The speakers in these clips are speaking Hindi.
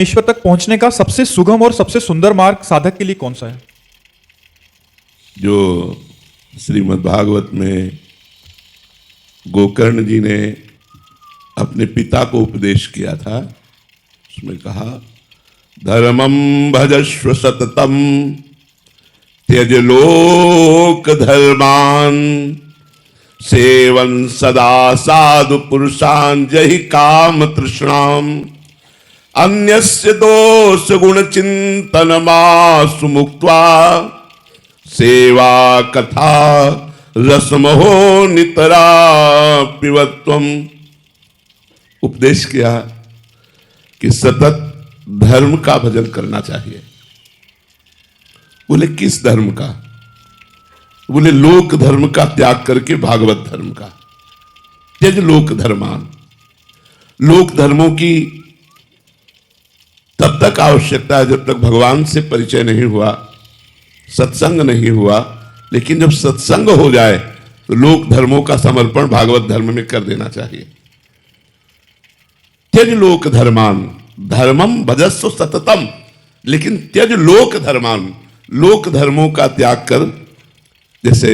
ईश्वर तक पहुंचने का सबसे सुगम और सबसे सुंदर मार्ग साधक के लिए कौन सा है? जो श्रीमद् भागवत में गोकर्ण जी ने अपने पिता को उपदेश किया था, उसमें कहा धर्मम भजस्व सततम त्यज लोक धर्मान सेवन सदा साधु पुरुषान जहि काम तृष्णाम अन्यस्य दोष गुण चिंतन मासु मुक्त्वा सेवा कथा रसमहो नितरा पिबत्वम। उपदेश किया कि सतत धर्म का भजन करना चाहिए। बोले किस धर्म का? बोले लोक धर्म का त्याग करके भागवत धर्म का। त्यज लोक धर्मान। लोक धर्मों की तब तक आवश्यकता है जब तक भगवान से परिचय नहीं हुआ, सत्संग नहीं हुआ। लेकिन जब सत्संग हो जाए तो लोक धर्मों का समर्पण भागवत धर्म में कर देना चाहिए। त्यज लोक धर्मान धर्मम भजस्व सततम। लेकिन त्यज लोक धर्मान, लोक धर्मों का त्याग कर, जैसे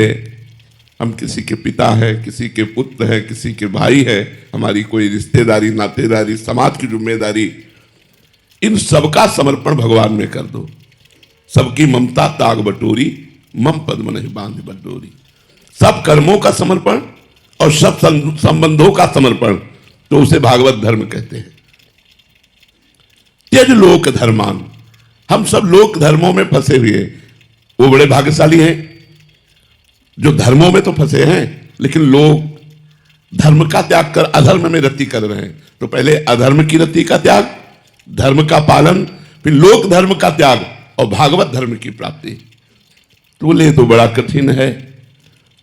हम किसी के पिता हैं, किसी के पुत्र हैं, किसी के भाई हैं, हमारी कोई रिश्तेदारी नातेदारी समाज की जिम्मेदारी, इन सबका समर्पण भगवान में कर दो। सबकी ममता ताग बटोरी, मम पद्म नहीं बांध बटोरी। सब कर्मों का समर्पण और सब संबंधों का समर्पण, तो उसे भागवत धर्म कहते हैं। त्यज लोक धर्मान। हम सब लोक धर्मों में फंसे हुए, वो बड़े भाग्यशाली हैं जो धर्मों में तो फंसे हैं, लेकिन लोग धर्म का त्याग कर अधर्म में रति कर रहे हैं। तो पहले अधर्म की रति का त्याग, धर्म का पालन, फिर लोक धर्म का त्याग और भागवत धर्म की प्राप्ति। तो बोले तो बड़ा कठिन है।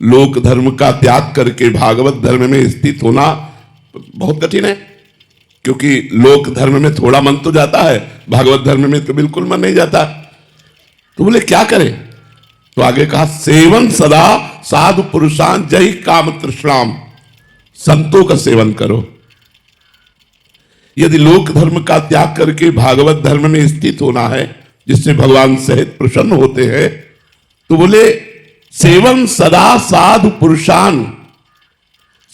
लोक धर्म का त्याग करके भागवत धर्म में स्थित होना बहुत कठिन है, क्योंकि लोक धर्म में थोड़ा मन तो जाता है, भागवत धर्म में तो बिल्कुल मन नहीं जाता। तो बोले क्या करें? तो आगे कहा सेवन सदा साधु पुरुषान जहि काम तृष्णाम। संतों का सेवन करो। यदि लोक धर्म का त्याग करके भागवत धर्म में स्थित होना है, जिससे भगवान सहित प्रसन्न होते हैं, तो बोले सेवन सदा साधु पुरुषान।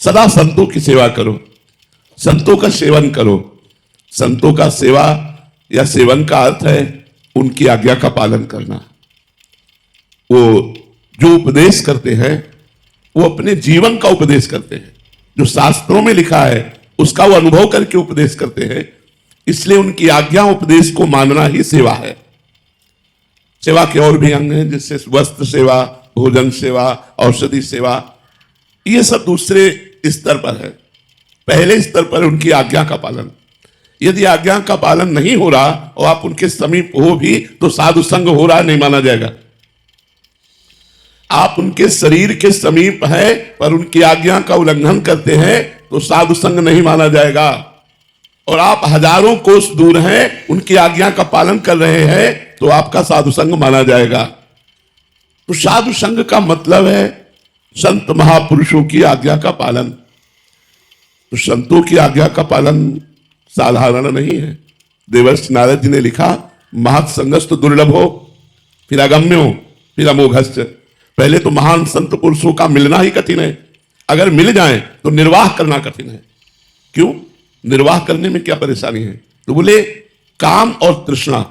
सदा संतों की सेवा करो, संतों का सेवन करो। संतों का सेवा या सेवन का अर्थ है उनकी आज्ञा का पालन करना। वो जो उपदेश करते हैं वो अपने जीवन का उपदेश करते हैं। जो शास्त्रों में लिखा है उसका वो अनुभव करके उपदेश करते हैं। इसलिए उनकी आज्ञा उपदेश को मानना ही सेवा है। सेवा के और भी अंग हैं, जैसे वस्त्र सेवा, भोजन सेवा, औषधि सेवा, ये सब दूसरे स्तर पर है। पहले स्तर पर उनकी आज्ञा का पालन। यदि आज्ञा का पालन नहीं हो रहा और आप उनके समीप हो भी तो साधु संग हो रहा नहीं माना जाएगा। आप उनके शरीर के समीप है पर उनकी आज्ञा का उल्लंघन करते हैं तो साधु संग नहीं माना जाएगा। और आप हजारों कोस दूर हैं, उनकी आज्ञा का पालन कर रहे हैं तो आपका साधु संग माना जाएगा। तो साधु संग का मतलब है संत महापुरुषों की आज्ञा का पालन। तो संतों की आज्ञा का पालन साधारण नहीं है। देवर्षि नारद जी ने लिखा महत् संगस्तु दुर्लभो, फिर अगम्यो, फिर अमोघश्च। पहले तो महान संत पुरुषों का मिलना ही कठिन है। अगर मिल जाए तो निर्वाह करना कठिन है। क्यों? निर्वाह करने में क्या परेशानी है? तो बोले काम और तृष्णा,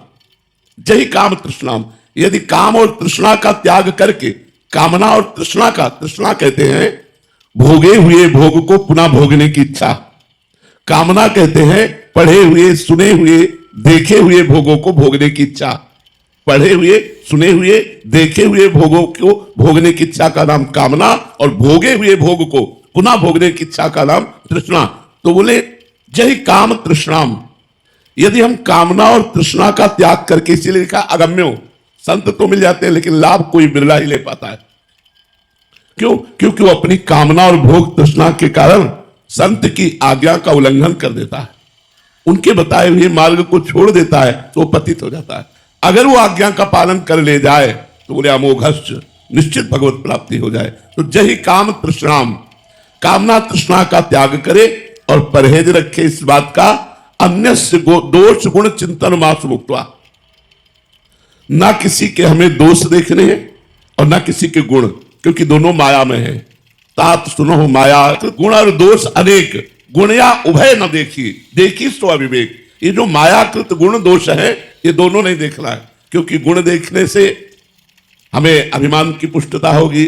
जही काम तृष्णाम। यदि काम और तृष्णा का त्याग करके कामना और तृष्णा का, तृष्णा कहते हैं भोगे हुए भोग को पुनः भोगने की इच्छा। कामना कहते हैं पढ़े हुए सुने हुए देखे हुए भोगों को भोगने की इच्छा। पढ़े हुए सुने हुए देखे हुए भोगों को भोगने की इच्छा का नाम कामना, और भोगे हुए भोग को पुनः भोगने की इच्छा का नाम तृष्णा। तो बोले जय काम तृष्णाम। यदि हम कामना और तृष्णा का त्याग करके, इसीलिए लिखा अगम्यो, संत तो मिल जाते हैं लेकिन लाभ कोई बिरला ही ले पाता है। क्यों? क्योंकि वो अपनी कामना और भोग तृष्णा के कारण संत की आज्ञा का उल्लंघन कर देता है, उनके बताए हुए मार्ग को छोड़ देता है, तो पतित हो जाता है। अगर वो आज्ञा का पालन कर ले जाए तो बोले अमोघश्च, निश्चित भगवत प्राप्ति हो जाए। तो जय काम तृष्णाम, कामना तृष्णा का त्याग करे और परहेज रखे इस बात का, अन्यस्य दोष गुण चिंतन मास मुक्त्वा। ना किसी के हमें दोष देखने हैं और ना किसी के गुण, क्योंकि दोनों माया में है। तात सुनो माया गुण और दोष अनेक, गुण या उभय न देखी, देखी सो अविवेक। ये जो मायाकृत गुण दोष है ये दोनों नहीं देखना है, क्योंकि गुण देखने से हमें अभिमान की पुष्टता होगी,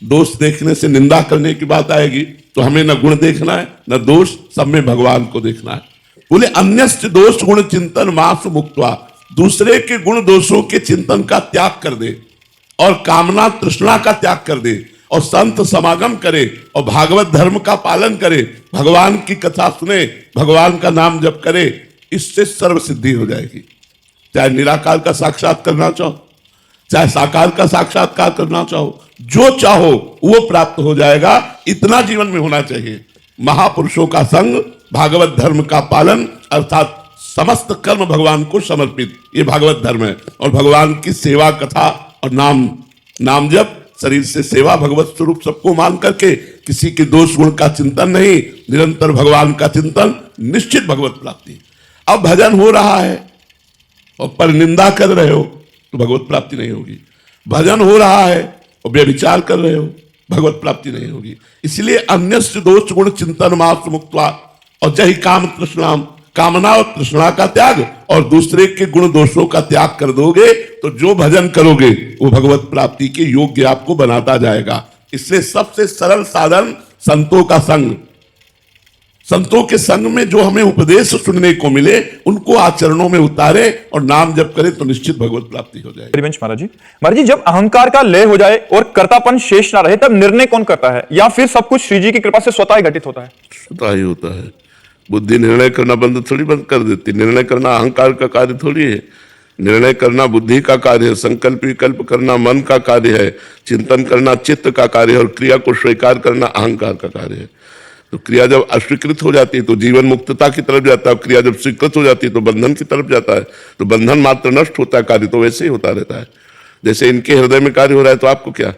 दोष देखने से निंदा करने की बात आएगी। तो हमें न गुण देखना है न दोष, सब में भगवान को देखना है। बोले अन्यस्य दोष गुण चिंतन मास मुक्त्वा, दूसरे के गुण दोषों के चिंतन का त्याग कर दे और कामना तृष्णा का त्याग कर दे और संत समागम करे और भागवत धर्म का पालन करे, भगवान की कथा सुने, भगवान का नाम जप करे, इससे सर्व सिद्धि हो जाएगी। चाहे निराकार का साक्षात करना चाहो, चाहे साकार का साक्षात्कार करना चाहो, जो चाहो वो प्राप्त हो जाएगा। इतना जीवन में होना चाहिए। महापुरुषों का संग, भागवत धर्म का पालन, अर्थात समस्त कर्म भगवान को समर्पित, ये भागवत धर्म है। और भगवान की सेवा कथा और नाम जप, शरीर से सेवा, भगवत स्वरूप सबको मान करके, किसी के दोष गुण का चिंतन नहीं, निरंतर भगवान का चिंतन, निश्चित भगवत प्राप्ति। अब भजन हो रहा है और पर निंदा कर रहे हो तो भगवत प्राप्ति नहीं होगी। भजन हो रहा है और व्यभिचार कर रहे हो, भगवत प्राप्ति नहीं होगी। इसलिए अन्यस्य दोष गुण चिंतन मास मुक्त्वा, और जय काम तृष्णाम, कामना और तृष्णा का त्याग और दूसरे के गुण दोषों का त्याग कर दोगे तो जो भजन करोगे वो भगवत प्राप्ति के योग्य आपको बनाता जाएगा। इसलिए सबसे सरल साधन संतों का संग, संतों के संग में जो हमें उपदेश सुनने को मिले उनको आचरणों में उतारे और नाम जप करें तो निश्चित भगवत प्राप्ति हो जाएगी। महाराज जी, जब अहंकार का लय हो जाए और कर्तापन शेष ना रहे, तब निर्णय कौन करता है, या फिर सब कुछ श्री जी की कृपा से स्वतः ही घटित होता है? स्वतः ही होता है। बुद्धि निर्णय करना बंद कर देती। निर्णय करना अहंकार का कार्य थोड़ी है। निर्णय करना बुद्धि का कार्य है, संकल्प विकल्प करना मन का कार्य है, चिंतन करना चित्त का कार्य है और क्रिया को स्वीकार करना अहंकार का कार्य है। तो क्रिया जब अस्वीकृत हो जाती है तो जीवन मुक्तता की तरफ जाता है, क्रिया जब स्वीकृत हो जाती है तो बंधन की तरफ जाता है। तो बंधन मात्र नष्ट होता है, कार्य तो वैसे ही होता रहता है। जैसे इनके हृदय में कार्य हो रहा है तो आपको क्या,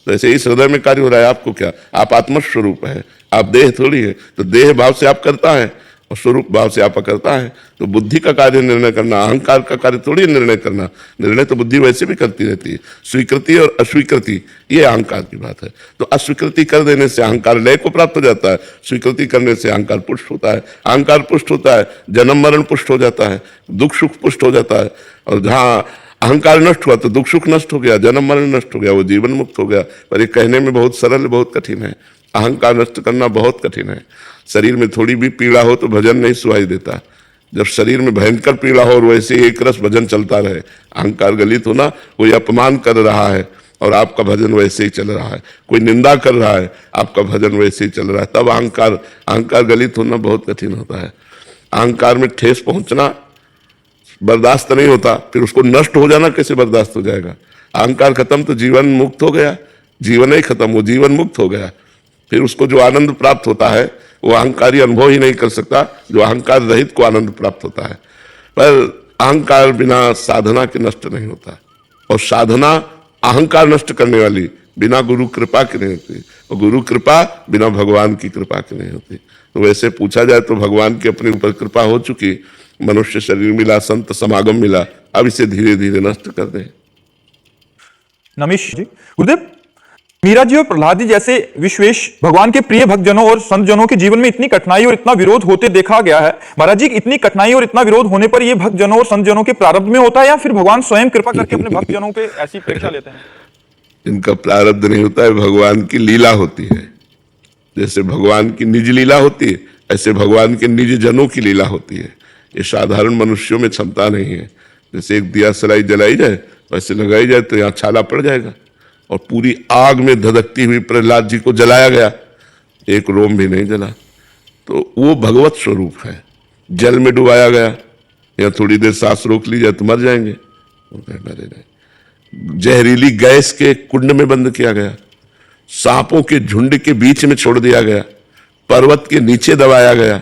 वैसे इस हृदय में कार्य हो रहा है आपको क्या। आप आत्मस्वरूप है, आप देह थोड़ी है। तो देह भाव से आप करता है और स्वरूप भाव से आप करता है। तो बुद्धि का कार्य निर्णय करना, अहंकार का कार्य थोड़ी निर्णय करना। निर्णय तो बुद्धि वैसे भी करती रहती है। स्वीकृति और अस्वीकृति ये अहंकार की बात है। तो अस्वीकृति कर देने से अहंकार लय को प्राप्त हो जाता है, स्वीकृति करने से अहंकार पुष्ट होता है। अहंकार पुष्ट होता है, जन्म मरण पुष्ट हो जाता है, दुख सुख पुष्ट हो जाता है। और जहाँ अहंकार नष्ट हुआ तो दुख सुख नष्ट हो गया, जन्म मरण नष्ट हो गया, वो जीवन मुक्त हो गया। पर ये कहने में बहुत सरल, बहुत कठिन है। अहंकार नष्ट करना बहुत कठिन है। शरीर में थोड़ी भी पीड़ा हो तो भजन नहीं सुनाई देता। जब शरीर में भयंकर पीड़ा हो और वैसे एक रस भजन चलता रहे, अहंकार गलित होना, कोई अपमान कर रहा है और आपका भजन वैसे ही चल रहा है, कोई निंदा कर रहा है, आपका भजन वैसे ही चल रहा है, तब अहंकार गलित होना बहुत कठिन होता है। अहंकार में ठेस पहुंचना बर्दाश्त नहीं होता, फिर उसको नष्ट हो जाना कैसे बर्दाश्त हो जाएगा। अहंकार खत्म तो जीवन मुक्त हो गया, जीवन ही खत्म, वो जीवन मुक्त हो गया। फिर उसको जो आनंद प्राप्त होता है वो अहंकारी अनुभव ही नहीं कर सकता, जो अहंकार रहित को आनंद प्राप्त होता है। पर अहंकार बिना साधना के नष्ट नहीं होता, और साधना अहंकार नष्ट करने वाली बिना गुरु कृपा के नहीं होती, और गुरु कृपा बिना भगवान की कृपा के नहीं होती। तो वैसे पूछा जाए तो भगवान की अपने ऊपर कृपा हो चुकी, मनुष्य शरीर मिला, संत समागम मिला, अब इसे धीरे धीरे नष्ट कर दें। नमेश जी, गुरुदेव, मीरा जी और प्रहलाद जी जैसे विश्वेश भगवान के प्रिय भक्तजनों और संतजनों के जीवन में इतनी कठिनाई और इतना विरोध होते देखा गया है। महाराज जी, इतनी कठिनाई और इतना विरोध होने पर यह भक्तजनों और संतजनों के प्रारब्ध में होता है, या फिर भगवान स्वयं कृपा करके अपने भक्तजनों पे ऐसी परीक्षा लेते हैं? इनका प्रारब्ध नहीं होता है, भगवान की लीला होती है। जैसे भगवान की निज लीला होती है, ऐसे भगवान के निज जनों की लीला होती है। ये साधारण मनुष्यों में क्षमता नहीं है। जैसे एक दिया सलाई जलाई जाए, वैसे लगाई जाए तो यहाँ छाला पड़ जाएगा, और पूरी आग में धधकती हुई प्रहलाद जी को जलाया गया, एक रोम भी नहीं जला। तो वो भगवत स्वरूप है। जल में डुबाया गया, या थोड़ी देर सांस रोक ली जाए तो मर जाएंगे, मरे नहीं। जहरीली गैस के कुंड में बंद किया गया, सांपों के झुंड के बीच में छोड़ दिया गया, पर्वत के नीचे दबाया गया,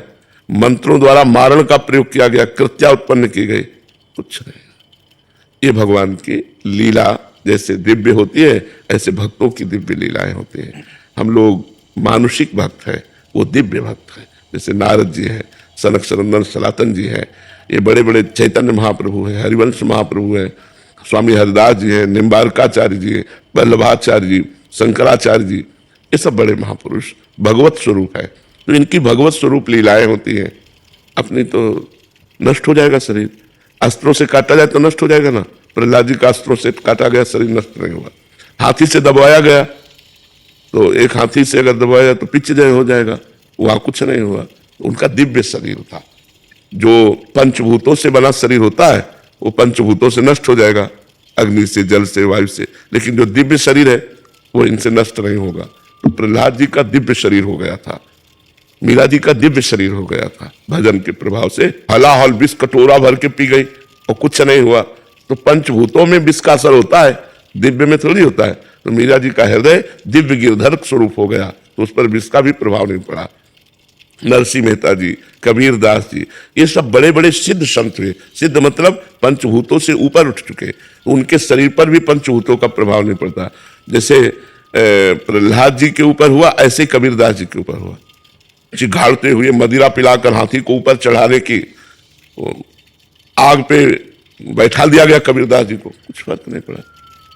मंत्रों द्वारा मारण का प्रयोग किया गया, कृत्या उत्पन्न की गई, कुछ नहीं। ये भगवान की लीला जैसे दिव्य होती है, ऐसे भक्तों की दिव्य लीलाएं होती हैं। हम लोग मानुषिक भक्त हैं, वो दिव्य भक्त है। जैसे नारद जी है, सनक सनंदन सनातन जी हैं, ये बड़े बड़े चैतन्य महाप्रभु हैं, हरिवंश महाप्रभु हैं, स्वामी हरिदास जी हैं, निम्बारकाचार्य जी हैं, वल्लभाचार्य जी, शंकराचार्य जी, ये सब बड़े महापुरुष भगवत स्वरूप है। तो इनकी भगवत स्वरूप लीलाएं होती हैं। अपनी तो नष्ट हो जाएगा शरीर, अस्त्रों से काटा जाए तो नष्ट हो जाएगा ना। प्रहलाद जी का अस्त्रों से काटा गया शरीर नष्ट नहीं हुआ। हाथी से दबाया गया तो एक हाथी से अगर दबाया तो पिच जय हो जाएगा, वहां कुछ नहीं हुआ। उनका दिव्य शरीर था। जो पंचभूतों से बना शरीर होता है वो पंचभूतों से नष्ट हो जाएगा, अग्नि से, जल से, वायु से, लेकिन जो दिव्य शरीर है वो इनसे नष्ट नहीं होगा। तो प्रहलाद जी का दिव्य शरीर हो गया था, मीरा जी का दिव्य शरीर हो गया था। भजन के प्रभाव से हलाहल विष कटोरा भर के पी गई और कुछ नहीं हुआ। तो पंचभूतों में विष का असर होता है, दिव्य में थोड़ी होता है। तो मीरा जी का हृदय दिव्य गिरधर स्वरूप हो गया, तो उस पर विष का भी प्रभाव नहीं पड़ा। नरसिंह मेहता जी, कबीर दास जी, ये सब बड़े बड़े सिद्ध संत हुए। सिद्ध मतलब पंचभूतों से ऊपर उठ चुके, उनके शरीर पर भी पंचभूतों का प्रभाव नहीं पड़ता। जैसे प्रहलाद जी के ऊपर हुआ, ऐसे कबीर दास जी के ऊपर हुआ। चिघाड़ते हुए मदिरा पिलाकर हाथी को ऊपर चढ़ाने की आग पे बैठा दिया गया कबीरदास जी को, कुछ फर्क नहीं पड़ा।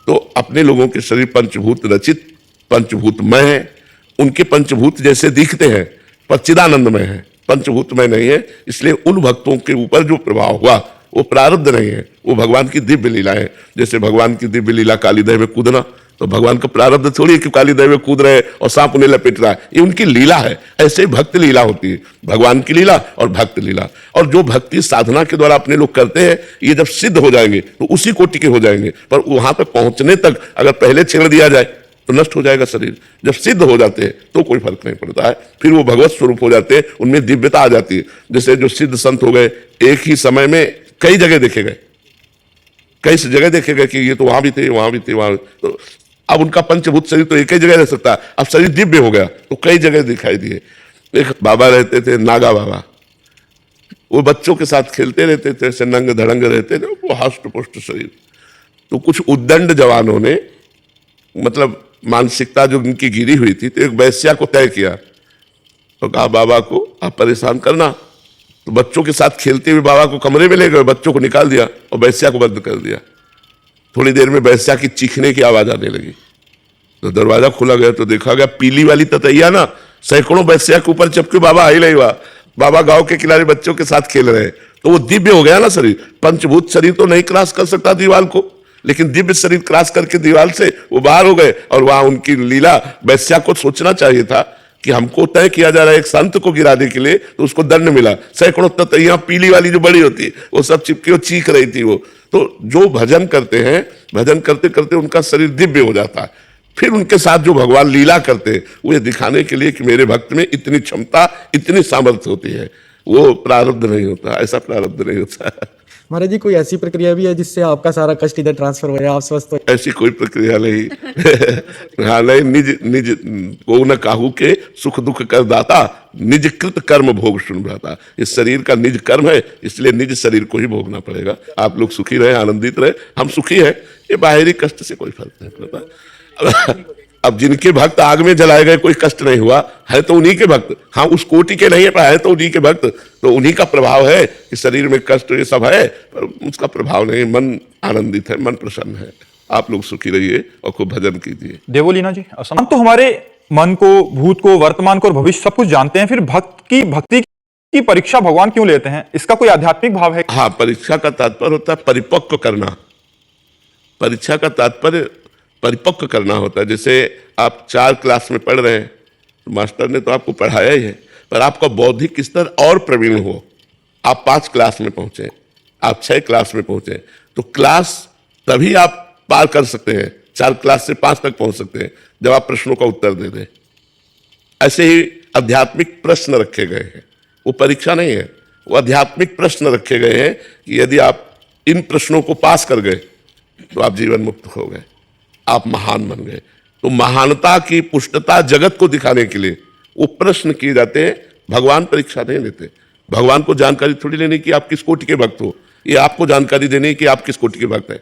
तो अपने लोगों के शरीर पंचभूत रचित, पंचभूतमय है। उनके पंचभूत जैसे दिखते हैं पर चिदानंदमय है, पंचभूतमय नहीं है। इसलिए उन भक्तों के ऊपर जो प्रभाव हुआ वो प्रारब्ध नहीं है, वो भगवान की दिव्य लीला है। जैसे भगवान की दिव्य लीला कालीदह में कूदना, तो भगवान का प्रारब्ध थोड़ी है कि कालीदह में कूद रहे और सांप उन्हें लपेट रहा है, ये उनकी लीला है। ऐसे भक्त लीला होती है, भगवान की लीला और भक्त लीला। और जो भक्ति साधना के द्वारा अपने लोग करते हैं, ये जब सिद्ध हो जाएंगे तो उसी कोटि के हो जाएंगे। पर वहां तक पहुंचने तक अगर पहले छेड़ दिया जाए तो नष्ट हो जाएगा शरीर। जब सिद्ध हो जाते हैं तो कोई फर्क नहीं पड़ता है, फिर वो भगवत स्वरूप हो जाते हैं, उनमें दिव्यता आ जाती है। जैसे जो सिद्ध संत हो गए, एक ही समय में कई जगह देखे गए, कई जगह देखे गए कि ये तो वहां भी थे, वहां भी थे, वहां। तो अब उनका पंचभूत शरीर तो एक ही जगह रह सकता है, अब शरीर दिव्य हो गया तो कई जगह दिखाई दिए। एक बाबा रहते थे, नागा बाबा, वो बच्चों के साथ खेलते रहते थे, ऐसे नंग धड़ंग रहते थे, वो हष्ट पुष्ट शरीर। तो कुछ उद्दंड जवानों ने, मतलब मानसिकता जो उनकी गिरी हुई थी, तो एक वैश्या को तय किया तो कहा बाबा को आप परेशान करना। तो बच्चों के साथ खेलते हुए बाबा को कमरे में ले गए, बच्चों को निकाल दिया और वैश्या को बंद कर दिया। थोड़ी देर में वैश्या की चीखने की आवाज आने लगी, तो दरवाजा खोला गया तो देखा गया पीली वाली ततैया ना सैकड़ों वैश्या के ऊपर चपके बाबा आई नहीं हुआ। बाबा गांव के किनारे बच्चों के साथ खेल रहे हैं, तो वो दिव्य हो गया ना शरीर। पंचभूत शरीर तो नहीं क्रॉस कर सकता दीवार को, लेकिन दिव्य शरीर क्रॉस करके दीवार से वो बाहर हो गए। और वहां उनकी लीला, वैश्या को सोचना चाहिए था कि हमको तय किया जा रहा है एक संत को गिराने के लिए, तो उसको दंड मिला। सैकड़ों ततैया पीली वाली जो बड़ी होती है वो सब चिपके वो चीख रही थी। वो तो जो भजन करते हैं, भजन करते करते उनका शरीर दिव्य हो जाता है। फिर उनके साथ जो भगवान लीला करते हैं वो ये दिखाने के लिए कि मेरे भक्त में इतनी क्षमता, इतनी सामर्थ्य होती है। वो प्रारब्ध नहीं होता, ऐसा प्रारब्ध नहीं होता। महाराज जी, कोई ऐसी प्रक्रिया भी है जिससे आपका सारा कष्ट इधर ट्रांसफर हो जाए, आप स्वस्थ हो? ऐसी कोई प्रक्रिया नहीं। हाँ नहीं, निज को न काहू के सुख दुख कर दाता, निज कृत कर्म भोग सुन भ्राता। इस शरीर का निज कर्म है, इसलिए निज शरीर को ही भोगना पड़ेगा। आप लोग सुखी रहे, आनंदित रहे, हम सुखी है, ये बाहरी कष्ट से कोई फर्क नहीं पड़ता। अब जिनके भक्त आग में जलाए गए कोई कष्ट नहीं हुआ, है तो उन्हीं के भक्त। हाँ उस कोटि के नहीं है, पर है तो उन्हीं के भक्त, तो उन्हीं का प्रभाव है कि शरीर में कष्ट ये सब है, पर उसका प्रभाव नहीं। मन आनंदित है, मन प्रसन्न है। आप लोग सुखी रहिए और खूब भजन कीजिए। देवोलीना जी, हम तो हमारे मन को, भूत को, वर्तमान को और भविष्य सब कुछ जानते हैं, फिर भक्ति की परीक्षा भगवान क्यों लेते हैं? इसका कोई आध्यात्मिक भाव है? हाँ, परीक्षा का तात्पर्य होता है परिपक्व करना। परीक्षा का तात्पर्य परिपक्व करना होता है। जैसे आप 4 क्लास में पढ़ रहे हैं, तो मास्टर ने तो आपको पढ़ाया ही है, पर आपका बौद्धिक स्तर और प्रवीण हो। आप 5 क्लास में पहुंचे, आप 6 क्लास में पहुंचे, तो क्लास तभी आप पार कर सकते हैं, 4 क्लास से 5 तक पहुंच सकते हैं, जब आप प्रश्नों का उत्तर दे दें। ऐसे ही आध्यात्मिक प्रश्न रखे गए हैं, वो परीक्षा नहीं है, वो आध्यात्मिक प्रश्न रखे गए हैं कि यदि आप इन प्रश्नों को पास कर गए तो आप जीवन मुक्त हो गए, आप महान बन गए। तो महानता की पुष्टता जगत को दिखाने के लिए वो प्रश्न किए जाते हैं। भगवान परीक्षा नहीं लेते। भगवान को जानकारी थोड़ी लेनी कि आप किस कोटि के भक्त हो, ये आपको जानकारी देनी कि आप किस कोटि के भक्त हैं।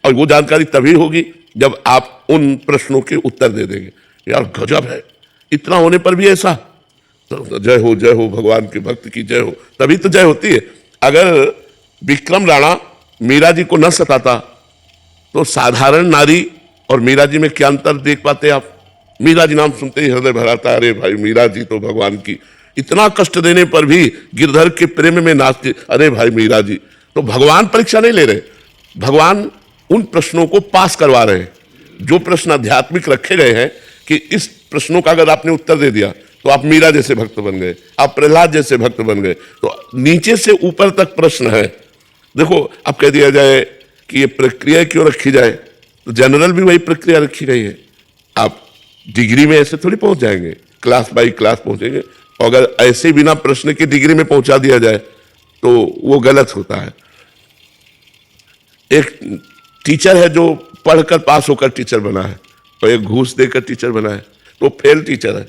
और वो जानकारी तभी होगी जब आप उन प्रश्नों के उत्तर दे देंगे। यार गजब है, इतना होने पर भी ऐसा, तो जय हो भगवान के भक्त की जय हो, तभी तो जय होती है। अगर विक्रम राणा मीरा जी को न सताता तो साधारण नारी और मीरा जी में क्या अंतर देख पाते आप? मीरा जी नाम सुनते ही हृदय भराता, अरे भाई मीरा जी तो भगवान की, इतना कष्ट देने पर भी गिरधर के प्रेम में नाचते, अरे भाई मीरा जी। तो भगवान परीक्षा नहीं ले रहे, भगवान उन प्रश्नों को पास करवा रहे हैं जो प्रश्न आध्यात्मिक रखे गए हैं कि इस प्रश्नों का अगर आपने उत्तर दे दिया तो आप मीरा जैसे भक्त बन गए, आप प्रहलाद जैसे भक्त बन गए। तो नीचे से ऊपर तक प्रश्न है। देखो, अब कह दिया जाए कि ये प्रक्रिया क्यों रखी जाए, तो जनरल भी वही प्रक्रिया रखी गई है। आप डिग्री में ऐसे थोड़ी पहुंच जाएंगे, क्लास बाई क्लास पहुंचेंगे। और अगर ऐसे बिना प्रश्न की डिग्री में पहुंचा दिया जाए तो वो गलत होता है। एक टीचर है जो पढ़कर पास होकर टीचर बना है, और एक घूस देकर टीचर बना है, तो फेल टीचर है,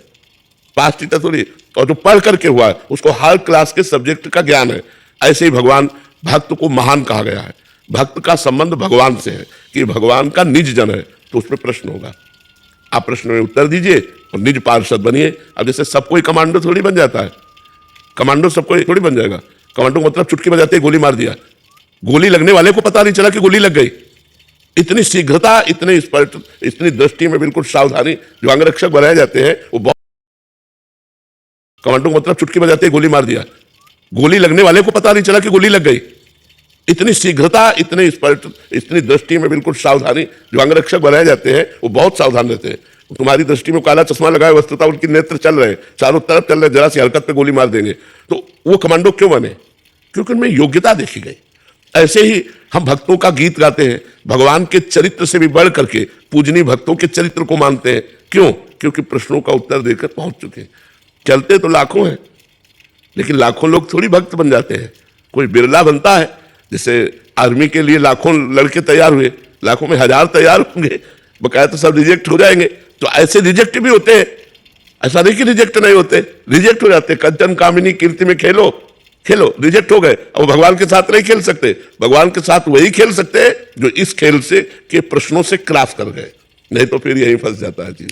पास टीचर थोड़ी। और जो पढ़ करके हुआ है उसको हर क्लास के सब्जेक्ट का ज्ञान है। ऐसे ही भगवान, भक्त को महान कहा गया है। भक्त का संबंध भगवान से है कि भगवान का निज जन है, तो उसमें प्रश्न होगा, आप प्रश्न में उत्तर दीजिए और निज पार्षद बनिए। अब जैसे सब कोई कमांडो थोड़ी बन जाता है, कमांडो सब कोई थोड़ी बन जाएगा। कमांडो मतलब चुटकी बजाते ही गोली मार दिया, गोली लगने वाले को पता नहीं चला कि गोली लग गई। इतनी शीघ्रता, इतनी स्पष्ट, इतनी दृष्टि में बिल्कुल सावधानी जो अंगरक्षक बनाए जाते हैं वो बहुत। कमांडो मतलब चुटकी बजाते ही गोली मार दिया, गोली लगने वाले को पता नहीं चला कि गोली लग गई। इतनी शीघ्रता, इतनी स्पष्ट, इतनी दृष्टि में बिल्कुल सावधानी जो अंगरक्षक बनाए जाते हैं वो बहुत सावधान रहते हैं। तुम्हारी दृष्टि में काला चश्मा लगाए, वस्तुतः उनकी नेत्र चल रहे हैं, चारों तरफ चल रहे, जरा सी हरकत पे गोली मार देंगे। तो वो कमांडो क्यों बने? क्योंकि उनमें योग्यता देखी गई। ऐसे ही हम भक्तों का गीत गाते हैं, भगवान के चरित्र से भी बढ़ करके पूजनीय भक्तों के चरित्र को मानते हैं। क्यों? क्योंकि प्रश्नों का उत्तर देकर पहुंच चुके हैं। चलते तो लाखों हैं, लेकिन लाखों लोग थोड़ी भक्त बन जाते हैं, कोई बिरला बनता है। जैसे आर्मी के लिए लाखों लड़के तैयार हुए, लाखों में हजार तैयार होंगे, बकाया तो सब रिजेक्ट हो जाएंगे। तो ऐसे रिजेक्ट भी होते हैं, ऐसा नहीं कि रिजेक्ट नहीं होते, रिजेक्ट हो जाते। कंचन कामिनी कीर्ति में खेलो, रिजेक्ट हो गए। अब भगवान के साथ नहीं खेल सकते, भगवान के साथ वही खेल सकते हैं जो इस खेल से के प्रश्नों से क्रॉस कर गए, नहीं तो फिर यही फंस जाता है जी।